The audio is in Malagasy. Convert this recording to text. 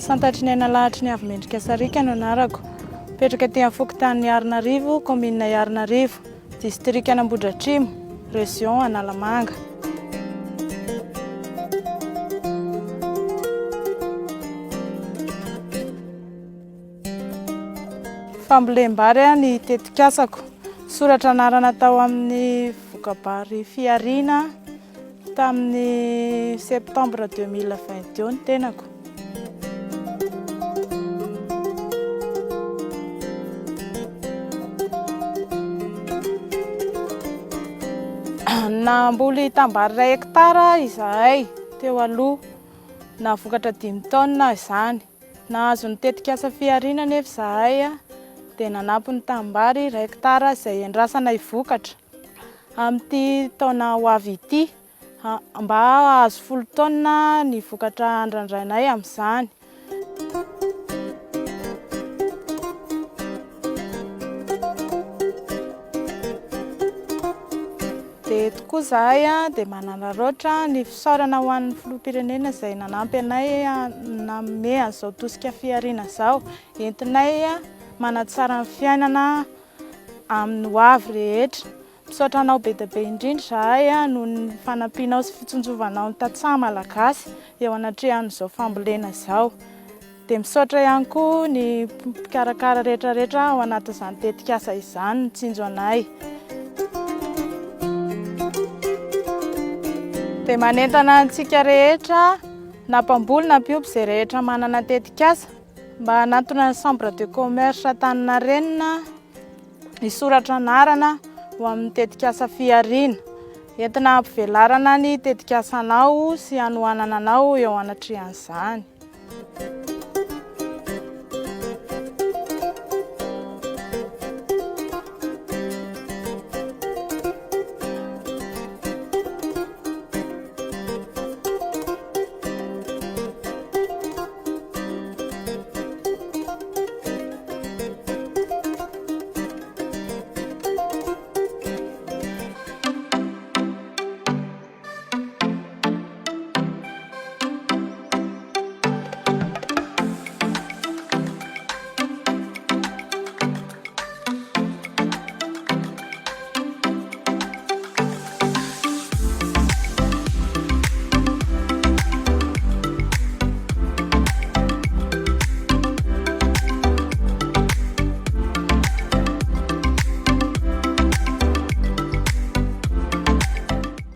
Santatry ny lahatry ny amin'ny Rtoa Sariaka no anarako. Petraka ty amin'ny Anarana, commune Anarana, distrikan'Ambohidratrimo, région Analamanga. Famboleam-bary ny tetikasako. Soratra anarana tao amin'ny Vokabary Fihariana tamin'ny septembre 2021 ny tenako. Namboly tambary 1 hectare izahay teo aloha, navokatra 5 tonnes izany. Nahazo ny tetikasa Fihariana nefa izahay dia nanampy ny tambary 1 hectare izay endrasana hivokatra. Amin'ity taona ho avy ity, mba azo 10 tonnes ny vokatra andrandrainay amin'izany. Dia tokoa izahay dia manararaotra ny fisaorana ho an'ny filoham-pirenena izay nanampy anay nanome an'izao tosika Fihariana izao. Entinay manatsara ny fiainana amin'ny ho avy rehetra. Misaotra anao be dia be indrindra izahay noho ny fanampianao sy fitsonjovanao ny tantsaha malagasy eo anatrehan'izao fambolena izao. Dia misaotra ihany koa ny mpikarakara rehetrarehetra ao anatin'izany tetikasa izany nitsinjo anay. Dia manentana antsika rehetra na mpamboly na mpiompy izay rehetra manana tetikasa mba hanatona ny chambre de commerce Antaninarenina nisoratra anarana ho amin'ny tetikasa Fihariana. Entina ampivelarana ny tetikasanao sy hanohanana anao eo anatrehan'izany.